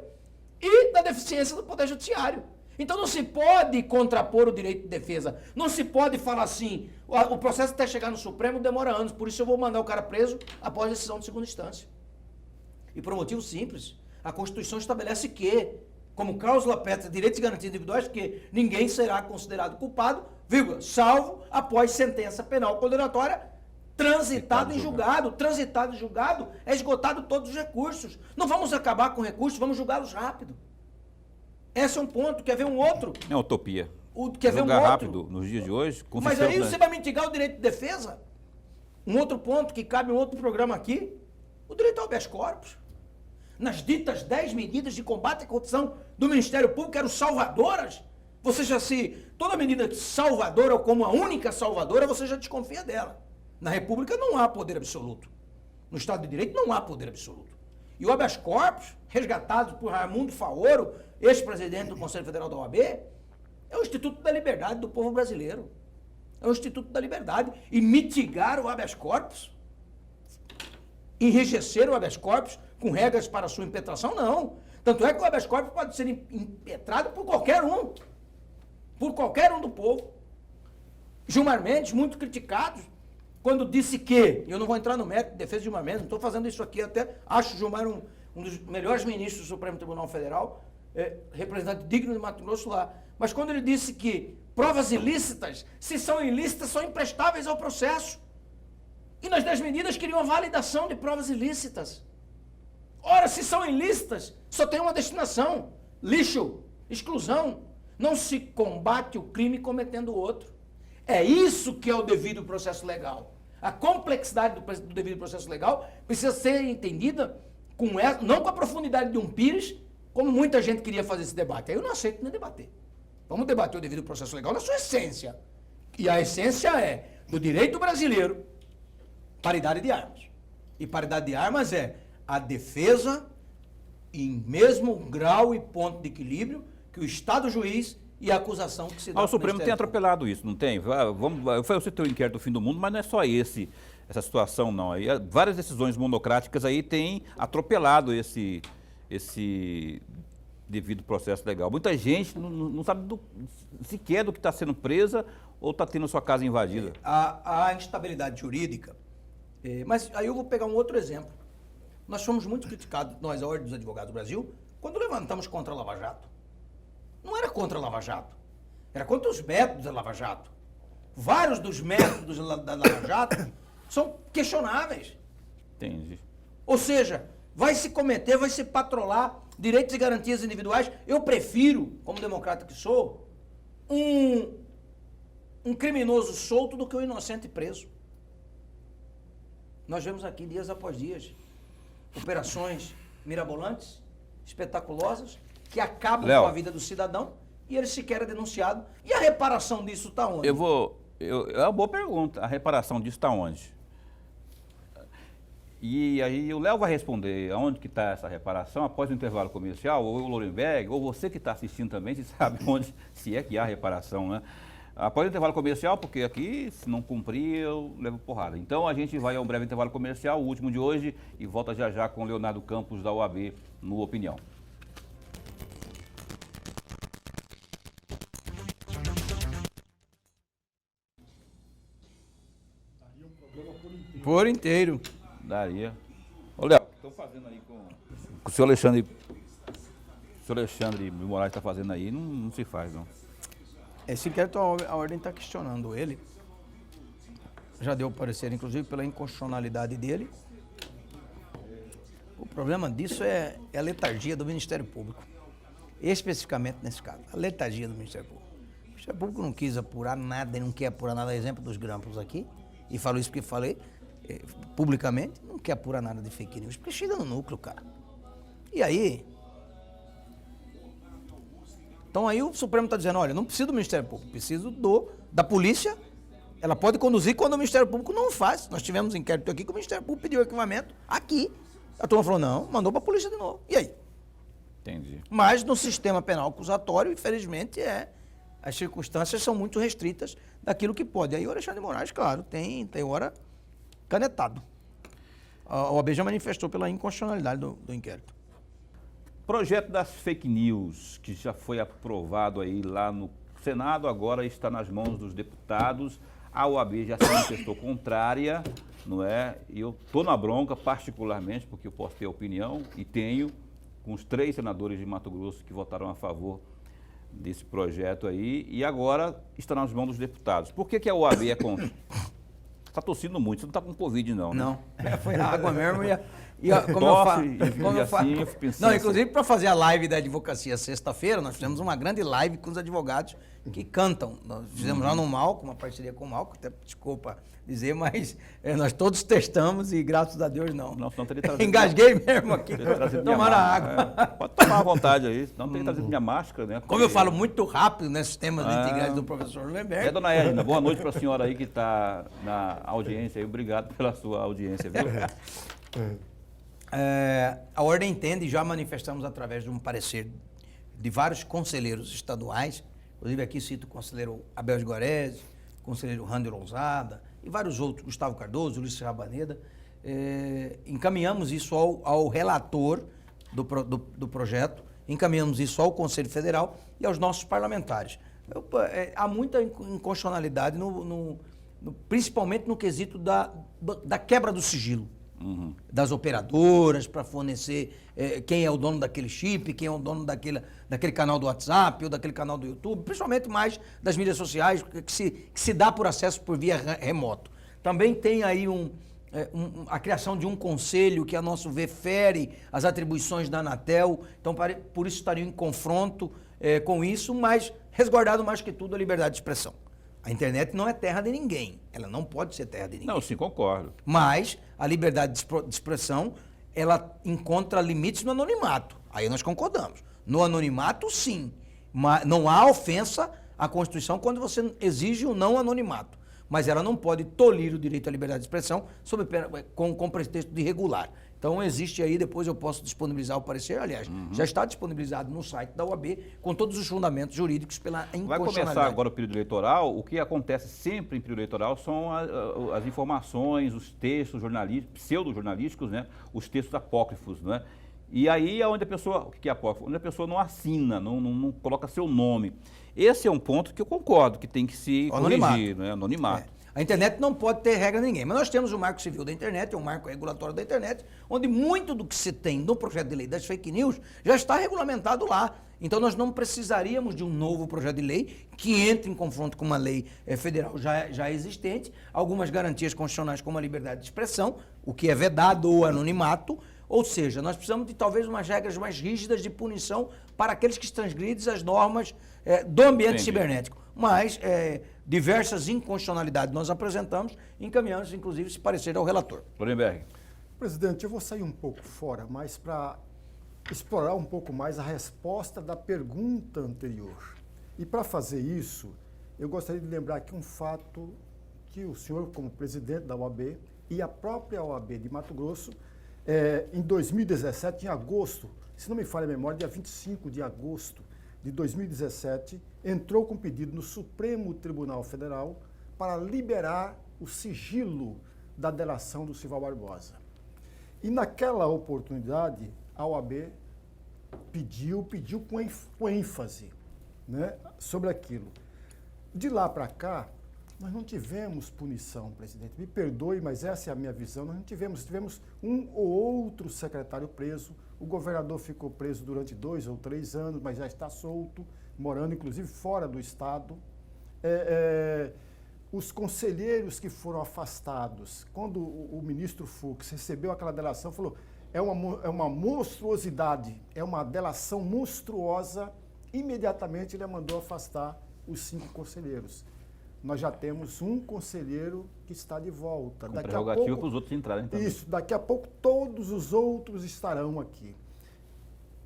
Speaker 3: e da deficiência do Poder Judiciário. Então não se pode contrapor o direito de defesa, não se pode falar assim, o processo até chegar no Supremo demora anos, por isso eu vou mandar o cara preso após a decisão de segunda instância. E por um motivo simples, a Constituição estabelece que, como cláusula pétrea, direitos e garantias individuais, que ninguém será considerado culpado, vírgula, salvo após sentença penal condenatória transitado em julgado. Transitado em julgado é esgotado todos os recursos. Não vamos acabar com recursos, vamos julgá-los rápido. Esse é um ponto. Quer ver um outro?
Speaker 1: É uma utopia.
Speaker 3: Quer ver um outro?
Speaker 1: Rápido nos dias de hoje.
Speaker 3: Mas aí você vai mitigar o direito de defesa? Um outro ponto que cabe em outro programa aqui, o direito ao habeas corpus. Nas ditas 10 medidas de combate à corrupção do Ministério Público eram salvadoras. Você já toda medida salvadora ou como a única salvadora, você já desconfia dela. Na República não há poder absoluto. No Estado de Direito não há poder absoluto. E o habeas corpus, resgatado por Raimundo Faoro, ex-presidente do Conselho Federal da OAB, é o Instituto da Liberdade do povo brasileiro. É o Instituto da Liberdade. E mitigar o habeas corpus, enrijecer o habeas corpus com regras para sua impetração, não. Tanto é que o habeas corpus pode ser impetrado por qualquer um. Por qualquer um do povo. Gilmar Mendes, muito criticado, quando disse que, eu não vou entrar no mérito de defesa de Gilmar Mendes, não estou fazendo isso aqui, até acho Gilmar um dos melhores ministros do Supremo Tribunal Federal, representante digno de Mato Grosso lá, mas quando ele disse que provas ilícitas, se são ilícitas, são imprestáveis ao processo. E nas 10 medidas queriam a validação de provas ilícitas. Ora, se são ilícitas, só tem uma destinação, lixo, exclusão. Não se combate o crime cometendo outro. É isso que é o devido processo legal. A complexidade do devido processo legal precisa ser entendida não com a profundidade de um Pires, como muita gente queria fazer esse debate. Aí eu não aceito nem debater. Vamos debater o devido processo legal na sua essência. E a essência é, do direito brasileiro, paridade de armas. E paridade de armas é a defesa em mesmo grau e ponto de equilíbrio que o Estado juiz e a acusação que se dá.
Speaker 1: O Supremo tem atropelado isso, não tem? Foi o teu inquérito do fim do mundo, mas não é só essa situação, não. Aí, várias decisões monocráticas aí têm atropelado esse devido processo legal. Muita gente não sabe sequer do que está sendo presa ou está tendo sua casa invadida.
Speaker 3: A instabilidade jurídica, mas aí eu vou pegar um outro exemplo. Nós fomos muito criticados, nós, a Ordem dos Advogados do Brasil, quando levantamos contra a Lava Jato. Não era contra a Lava Jato, era contra os métodos da Lava Jato. Vários dos métodos da Lava Jato são questionáveis.
Speaker 1: Entendi.
Speaker 3: Ou seja, vai se patrolar direitos e garantias individuais. Eu prefiro, como democrata que sou, um criminoso solto do que um inocente preso. Nós vemos aqui dias após dias operações mirabolantes, espetaculosas, que acabam com a vida do cidadão e ele sequer é denunciado. E a reparação disso está onde?
Speaker 1: É uma boa pergunta. A reparação disso está onde? E aí o Léo vai responder aonde que está essa reparação após o intervalo comercial, ou o Lorenberg, ou você que está assistindo também, se sabe onde, se é que há reparação, né? Após o intervalo comercial, porque aqui, se não cumprir, eu levo porrada. Então a gente vai a um breve intervalo comercial, o último de hoje, e volta já já com o Leonardo Campos da OAB no Opinião.
Speaker 3: Por inteiro.
Speaker 1: Daria. Ô, Léo, estão fazendo aí com o senhor Alexandre. O senhor Alexandre de Moraes está fazendo aí, não se faz, não.
Speaker 3: Esse inquérito, a Ordem está questionando ele já deu parecer, inclusive, pela inconstitucionalidade dele. O problema disso é a letargia do Ministério Público, especificamente nesse caso, a letargia do Ministério Público. O Ministério Público não quis apurar nada, e não quer apurar nada, exemplo dos grampos aqui, e falo isso porque falei publicamente, não quer apurar nada de fake news, porque chega no núcleo, cara. E aí... Então aí o Supremo está dizendo, olha, não precisa do Ministério Público, preciso da polícia, ela pode conduzir quando o Ministério Público não faz. Nós tivemos um inquérito aqui que o Ministério Público pediu arquivamento aqui. A turma falou, não, mandou para a polícia de novo. E aí?
Speaker 1: Entendi.
Speaker 3: Mas no sistema penal acusatório, infelizmente, as circunstâncias são muito restritas daquilo que pode. Aí o Alexandre de Moraes, claro, tem hora canetado. A OAB já manifestou pela inconstitucionalidade do inquérito.
Speaker 1: Projeto das fake news, que já foi aprovado aí lá no Senado, agora está nas mãos dos deputados. A OAB já se manifestou contrária, não é? E eu estou na bronca, particularmente, porque eu posso ter opinião, e tenho, com os 3 senadores de Mato Grosso que votaram a favor desse projeto aí, e agora está nas mãos dos deputados. Por que a OAB é contra? Está tossindo muito, você não está com Covid, não, né?
Speaker 3: Não, foi a água mesmo como eu falo. Não, inclusive para fazer a live da advocacia sexta-feira, nós fizemos uma grande live com os advogados que cantam. Nós fizemos lá no Malco, uma parceria com o Malco, até desculpa dizer, mas nós todos testamos e graças a Deus não.
Speaker 1: Não, senão teria trazido.
Speaker 3: Engasguei mesmo aqui. Tomaram água.
Speaker 1: Pode tomar à vontade aí, senão teria trazido minha máscara, né?
Speaker 3: Como eu falo muito rápido nesses temas integrais do professor Lemberg.
Speaker 1: Dona Edna, boa noite para a senhora aí que está na audiência aí. Obrigado pela sua audiência, viu?
Speaker 3: A Ordem entende, e já manifestamos através de um parecer de vários conselheiros estaduais, inclusive aqui cito o conselheiro Abel de Guarese, o conselheiro Randy Lousada e vários outros, Gustavo Cardoso, Ulisses Rabaneda, encaminhamos isso ao relator do projeto, encaminhamos isso ao Conselho Federal e aos nossos parlamentares. Há muita inconstitucionalidade, principalmente no quesito da quebra do sigilo. Das operadoras para fornecer quem é o dono daquele chip, quem é o dono daquele canal do WhatsApp ou daquele canal do YouTube, principalmente mais das mídias sociais, que se dá por acesso por via remoto. Também tem aí a criação de um conselho que, a nosso ver, fere as atribuições da Anatel, então por isso estaria em confronto com isso, mas resguardado mais que tudo a liberdade de expressão. A internet não é terra de ninguém, ela não pode ser terra de ninguém.
Speaker 1: Não, sim, concordo.
Speaker 3: Mas a liberdade de expressão, ela encontra limites no anonimato, aí nós concordamos. No anonimato, sim, mas não há ofensa à Constituição quando você exige o não anonimato, mas ela não pode tolir o direito à liberdade de expressão com pretexto de regular. Então existe aí, depois eu posso disponibilizar o parecer, aliás, já está disponibilizado no site da OAB, com todos os fundamentos jurídicos pela inconstitucionalidade. Vai
Speaker 1: começar agora o período eleitoral, o que acontece sempre em período eleitoral são as informações, os textos pseudo-jornalísticos, né? Os textos apócrifos, né? E aí é onde a pessoa, o que é apócrifo? Onde a pessoa não assina, não coloca seu nome. Esse é um ponto que eu concordo, que tem que se corrigir, né? Anonimato.
Speaker 3: A internet não pode ter regra a ninguém, mas nós temos o Marco Civil da Internet, é um marco regulatório da internet, onde muito do que se tem no projeto de lei das fake news já está regulamentado lá. Então nós não precisaríamos de um novo projeto de lei que entre em confronto com uma lei federal já existente, algumas garantias constitucionais como a liberdade de expressão, o que é vedado ou anonimato, ou seja, nós precisamos de talvez umas regras mais rígidas de punição para aqueles que transgridem as normas do ambiente cibernético. Mas diversas inconstitucionalidades nós apresentamos e encaminhamos, inclusive, esse parecer ao relator.
Speaker 1: Lorenberg.
Speaker 2: Presidente, eu vou sair um pouco fora, mas para explorar um pouco mais a resposta da pergunta anterior. E para fazer isso, eu gostaria de lembrar aqui um fato que o senhor, como presidente da OAB, e a própria OAB de Mato Grosso, em 2017, em agosto, se não me falha a memória, dia 25 de agosto de 2017, entrou com pedido no Supremo Tribunal Federal para liberar o sigilo da delação do Sival Barbosa. E naquela oportunidade, a OAB pediu com ênfase, né, sobre aquilo. De lá para cá, nós não tivemos punição, presidente. Me perdoe, mas essa é a minha visão. Nós não tivemos um ou outro secretário preso. O governador ficou preso durante 2 ou 3 anos, mas já está solto, morando inclusive fora do estado. os conselheiros que foram afastados, quando o ministro Fux recebeu aquela delação, falou, é uma monstruosidade, é uma delação monstruosa, imediatamente ele mandou afastar os 5 conselheiros. Nós já temos um conselheiro que está de volta.
Speaker 1: Com prerrogativa para os outros entrarem também.
Speaker 2: Isso, daqui a pouco todos os outros estarão aqui.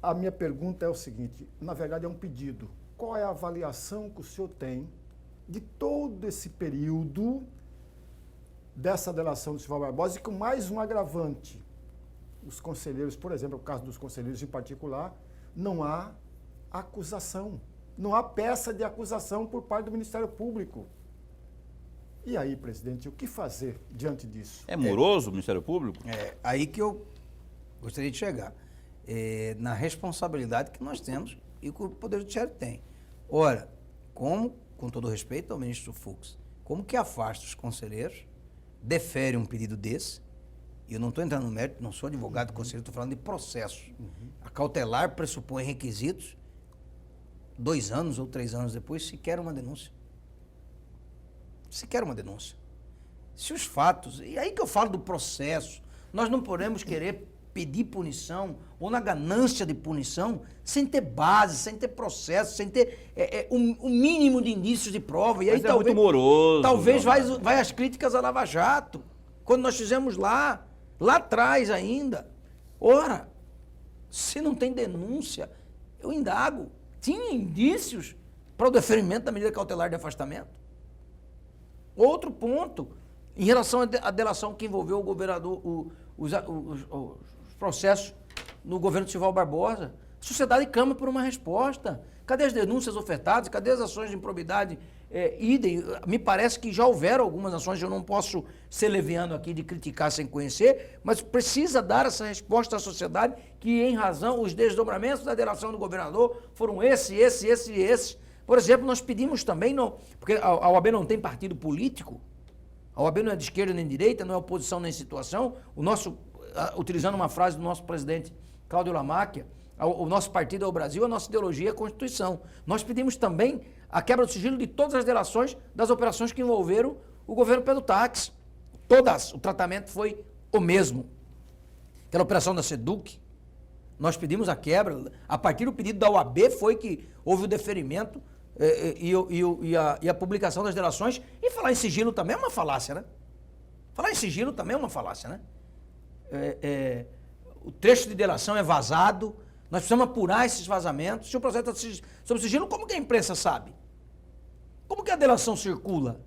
Speaker 2: A minha pergunta é o seguinte, na verdade é um pedido. Qual é a avaliação que o senhor tem de todo esse período dessa delação do Sival Barbosa e com mais um agravante? Os conselheiros, por exemplo, no caso dos conselheiros em particular, não há acusação. Não há peça de acusação por parte do Ministério Público. E aí, presidente, o que fazer diante disso?
Speaker 1: É moroso o Ministério Público?
Speaker 3: É aí que eu gostaria de chegar. Na responsabilidade que nós temos e que o Poder Judiciário tem. Ora, como, com todo respeito ao ministro Fux, como que afasta os conselheiros, defere um pedido desse, e eu não estou entrando no mérito, não sou advogado do conselheiro, estou falando de processo. A cautelar pressupõe requisitos, 2 anos ou 3 anos depois, sequer uma denúncia. Sequer uma denúncia. Se os fatos, e aí que eu falo do processo, nós não podemos querer pedir punição, ou na ganância de punição, sem ter base, sem ter processo, sem ter um mínimo de indícios de prova. E aí,
Speaker 1: mas é muito moroso.
Speaker 3: Talvez vai as críticas à Lava Jato, quando nós fizemos lá atrás ainda. Ora, se não tem denúncia, eu indago. Tinha indícios para o deferimento da medida cautelar de afastamento? Outro ponto, em relação à delação que envolveu o governador, os processos no governo de Sival Barbosa, a sociedade clama por uma resposta. Cadê as denúncias ofertadas? Cadê as ações de improbidade? Idem. Me parece que já houveram algumas ações, eu não posso ser leviano aqui de criticar sem conhecer, mas precisa dar essa resposta à sociedade que, em razão, os desdobramentos da delação do governador foram esse. Por exemplo, nós pedimos também, porque a OAB não tem partido político, a OAB não é de esquerda nem de direita, não é oposição nem situação, utilizando uma frase do nosso presidente Cláudio Lamáquia, o nosso partido é o Brasil, a nossa ideologia é a Constituição. Nós pedimos também a quebra do sigilo de todas as delações das operações que envolveram o governo Pedro Táxi. Todas, o tratamento foi o mesmo. Aquela operação da SEDUC, nós pedimos a quebra, a partir do pedido da OAB foi que houve o deferimento e a publicação das delações. E falar em sigilo também é uma falácia, né? Falar em sigilo também é uma falácia, né? O trecho de delação é vazado, nós precisamos apurar esses vazamentos. Se o processo está sob sigilo, como que a imprensa sabe? Como que a delação circula?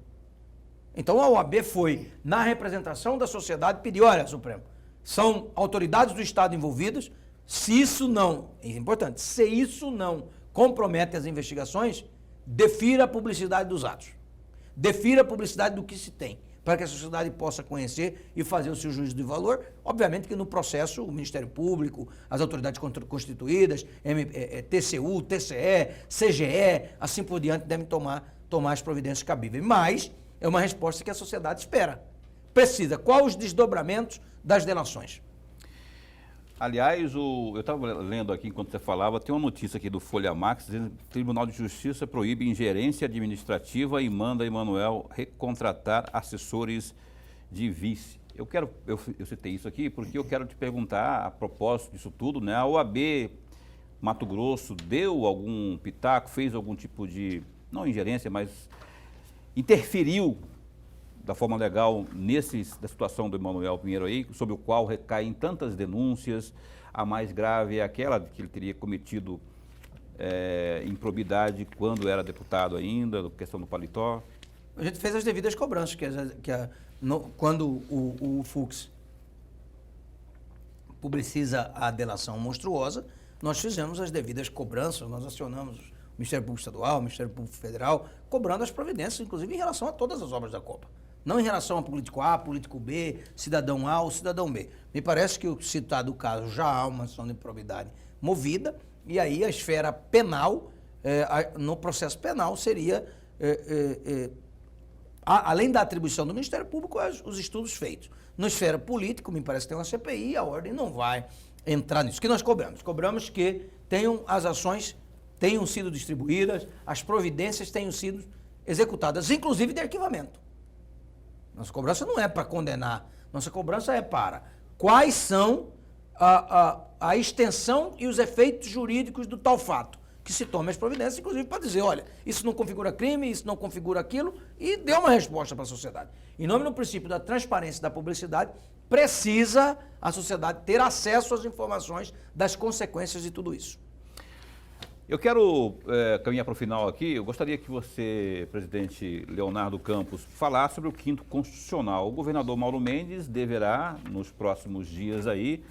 Speaker 3: Então a OAB foi, na representação da sociedade, pedir, olha, Supremo, são autoridades do Estado envolvidas, se isso não, é importante, se isso não compromete as investigações, defira a publicidade dos atos. Defira a publicidade do que se tem, para que a sociedade possa conhecer e fazer o seu juízo de valor. Obviamente que no processo o Ministério Público, as autoridades constituídas, TCU, TCE, CGE, assim por diante, devem tomar as providências cabíveis. Mas é uma resposta que a sociedade espera. Precisa. Quais os desdobramentos das delações?
Speaker 1: Aliás, eu estava lendo aqui enquanto você falava, tem uma notícia aqui do Folha Max, dizendo que o Tribunal de Justiça proíbe ingerência administrativa e manda Emanuel recontratar assessores de vice. Eu citei isso aqui porque eu quero te perguntar, a propósito disso tudo, né? A OAB Mato Grosso deu algum pitaco, fez algum tipo de, não ingerência, mas interferiu da forma legal da situação do Emanuel Pinheiro aí, sobre o qual recaem tantas denúncias. A mais grave é aquela de que ele teria cometido improbidade quando era deputado ainda, questão do paletó.
Speaker 3: A gente fez as devidas cobranças, quando o Fux publiciza a delação monstruosa, nós fizemos as devidas cobranças, nós acionamos o Ministério Público Estadual, o Ministério Público Federal, cobrando as providências, inclusive em relação a todas as obras da Copa. Não em relação a político A, político B, cidadão A ou cidadão B. Me parece que o citado caso já há uma ação de improbidade movida, e aí a esfera penal, no processo penal, seria, além da atribuição do Ministério Público, os estudos feitos. Na esfera política, me parece que tem uma CPI, a ordem não vai entrar nisso. O que nós cobramos? Cobramos que as ações tenham sido distribuídas, as providências tenham sido executadas, inclusive de arquivamento. Nossa cobrança não é para condenar. Nossa cobrança é para quais são a extensão e os efeitos jurídicos do tal fato. Que se tome as providências, inclusive para dizer, olha, isso não configura crime, isso não configura aquilo, e dê uma resposta para a sociedade. Em nome do princípio da transparência e da publicidade, precisa a sociedade ter acesso às informações das consequências de tudo isso.
Speaker 1: Eu quero caminhar para o final aqui. Eu gostaria que você, presidente Leonardo Campos, falasse sobre o 5º Constitucional. O governador Mauro Mendes deverá, nos próximos dias aí,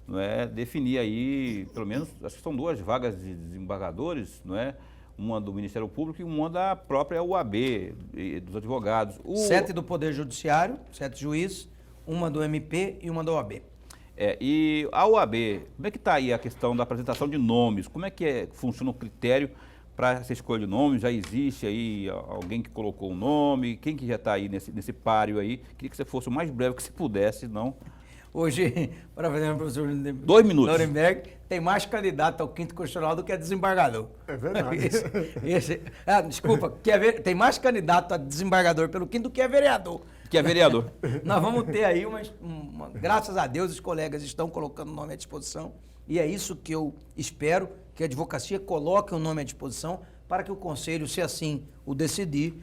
Speaker 1: não é, definir aí, pelo menos, acho que são 2 vagas de desembargadores, não é? Uma do Ministério Público e uma da própria UAB, dos advogados.
Speaker 3: 7 do Poder Judiciário, 7 juízes, uma do MP e uma da OAB.
Speaker 1: E a OAB, como é que está aí a questão da apresentação de nomes? Como é que funciona o critério para essa escolha de nomes? Já existe aí alguém que colocou um nome? Quem que já está aí nesse páreo aí? Queria que você fosse o mais breve que se pudesse, não...
Speaker 3: Hoje, para fazer o professor
Speaker 1: 2 minutos.
Speaker 3: Nuremberg, tem mais candidato ao 5º Constitucional do que a desembargador.
Speaker 2: É verdade.
Speaker 3: Desculpa, tem mais candidato a desembargador pelo 5º do que a vereador.
Speaker 1: Que é vereador.
Speaker 3: Nós vamos ter aí graças a Deus, os colegas estão colocando o nome à disposição e é isso que eu espero, que a advocacia coloque o nome à disposição para que o Conselho, se assim o decidir,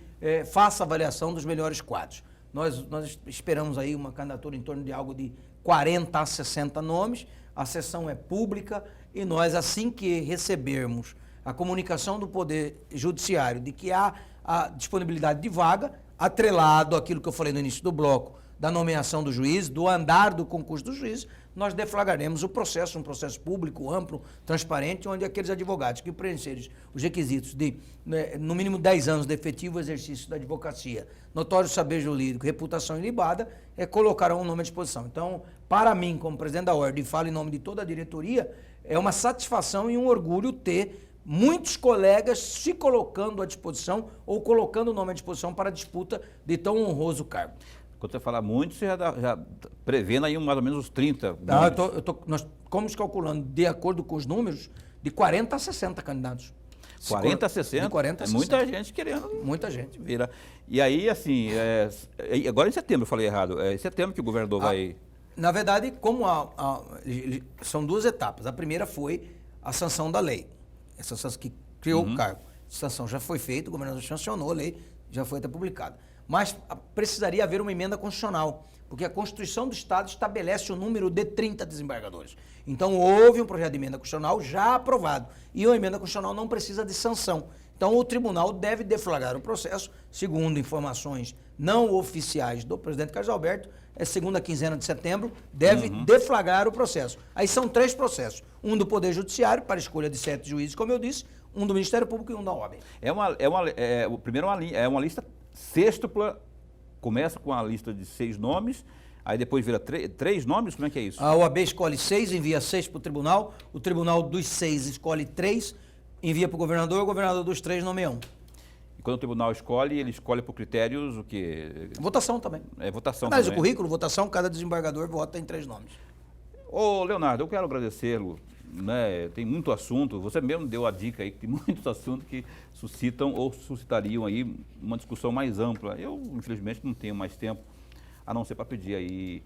Speaker 3: faça a avaliação dos melhores quadros. Nós esperamos aí uma candidatura em torno de algo de 40 a 60 nomes, a sessão é pública e nós, assim que recebermos a comunicação do Poder Judiciário de que há a disponibilidade de vaga, atrelado àquilo que eu falei no início do bloco, da nomeação do juiz, do andar do concurso do juiz, nós deflagraremos o processo, um processo público, amplo, transparente, onde aqueles advogados que preencherem os requisitos de, no mínimo, 10 anos de efetivo exercício da advocacia, notório saber jurídico, reputação ilibada, colocarão o nome à disposição. Então, para mim, como presidente da Ordem, e falo em nome de toda a diretoria, é uma satisfação e um orgulho ter muitos colegas se colocando à disposição ou colocando o nome à disposição para a disputa de tão honroso cargo.
Speaker 1: Quando você fala muito, você já prevendo aí mais ou menos os 30.
Speaker 3: Nós estamos calculando, de acordo com os números, de 40 a 60 candidatos.
Speaker 1: 40 a 60?
Speaker 3: De 40 a 60.
Speaker 1: Muita gente querendo.
Speaker 3: Muita gente.
Speaker 1: Virar. E aí, assim, agora em setembro, eu falei errado, é em setembro que o governador vai...
Speaker 3: Na verdade, como são 2 etapas. A primeira foi a sanção da lei. Essa sanção que criou o cargo. A sanção já foi feita, o governador sancionou a lei, já foi até publicada. Mas precisaria haver uma emenda constitucional, porque a Constituição do Estado estabelece o número de 30 desembargadores. Então, houve um projeto de emenda constitucional já aprovado, e a emenda constitucional não precisa de sanção. Então, o tribunal deve deflagrar o processo, segundo informações não oficiais do presidente Carlos Alberto, segunda quinzena de setembro, deve deflagrar o processo. Aí são 3 processos, um do Poder Judiciário, para escolha de 7 juízes, como eu disse, um do Ministério Público e um da OAB.
Speaker 1: Primeiro é uma lista sextupla, começa com a lista de 6 nomes, aí depois vira 3 nomes, como é que é isso?
Speaker 3: A OAB escolhe 6, envia 6 para o tribunal dos 6 escolhe 3, envia para o governador dos 3 nomeia 1.
Speaker 1: E quando o tribunal escolhe, ele escolhe por critérios o quê?
Speaker 3: Votação também.
Speaker 1: Votação
Speaker 3: Análise
Speaker 1: também.
Speaker 3: do currículo, votação, cada desembargador vota em 3 nomes.
Speaker 1: Ô, Leonardo, eu quero agradecê-lo, né? Tem muito assunto, você mesmo deu a dica aí, que tem muitos assuntos que suscitam ou suscitariam aí uma discussão mais ampla. Eu, infelizmente, não tenho mais tempo, a não ser para pedir aí,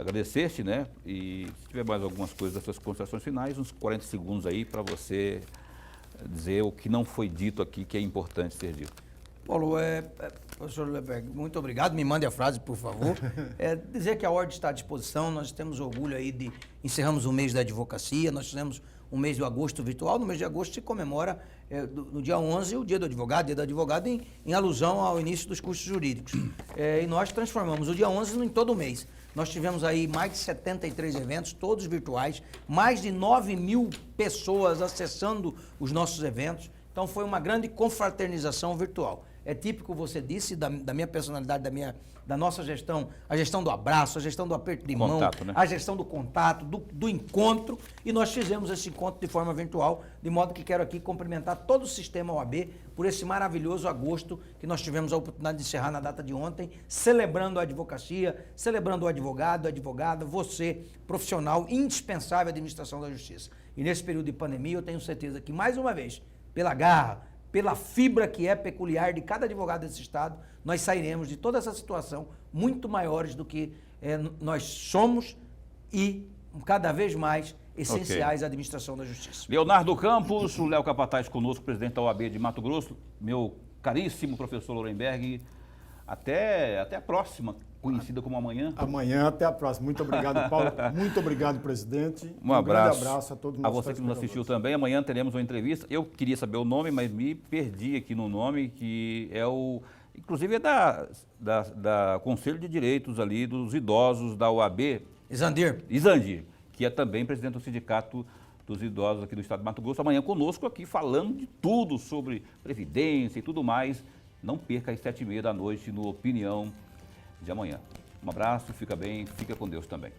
Speaker 1: agradecer-te, né? E se tiver mais algumas coisas das suas considerações finais, uns 40 segundos aí para você dizer o que não foi dito aqui, que é importante ser dito.
Speaker 3: Paulo, professor Leberg, muito obrigado. Me mande a frase, por favor. Dizer que a Ordem está à disposição, nós temos orgulho aí de... Encerramos o mês da advocacia, nós fizemos um mês de agosto virtual. No mês de agosto se comemora, no dia 11, o Dia do Advogado, em alusão ao início dos cursos jurídicos. E nós transformamos o dia 11 em todo o mês. Nós tivemos aí mais de 73 eventos, todos virtuais, mais de 9.000 pessoas acessando os nossos eventos. Então foi uma grande confraternização virtual. É típico, você disse, da minha personalidade, da nossa gestão, a gestão do abraço, a gestão do aperto de mão,
Speaker 1: né?
Speaker 3: A gestão do contato, do encontro, e nós fizemos esse encontro de forma virtual, de modo que quero aqui cumprimentar todo o sistema OAB por esse maravilhoso agosto que nós tivemos a oportunidade de encerrar na data de ontem, celebrando a advocacia, celebrando o advogado, a advogada, você, profissional indispensável à administração da justiça. E nesse período de pandemia, eu tenho certeza que, mais uma vez, pela garra, pela fibra que é peculiar de cada advogado desse Estado, nós sairemos de toda essa situação muito maiores do que nós somos e cada vez mais essenciais à administração da justiça.
Speaker 1: Leonardo Campos, o Léo Capataz conosco, presidente da OAB de Mato Grosso, meu caríssimo professor Lorenberg, até a próxima, conhecida como amanhã.
Speaker 2: Amanhã, até a próxima. Muito obrigado, Paulo. Muito obrigado, presidente.
Speaker 1: Um abraço.
Speaker 2: Grande abraço a todos os
Speaker 1: A você que nos assistiu também. Amanhã teremos uma entrevista. Eu queria saber o nome, mas me perdi aqui no nome, que é inclusive é da Conselho de Direitos ali dos Idosos da OAB. Izandir, que é também presidente do Sindicato dos Idosos aqui do Estado de Mato Grosso. Amanhã conosco aqui, falando de tudo sobre previdência e tudo mais. Não perca às 7h30 da noite no Opinião de amanhã. Um abraço, fica bem, fica com Deus também.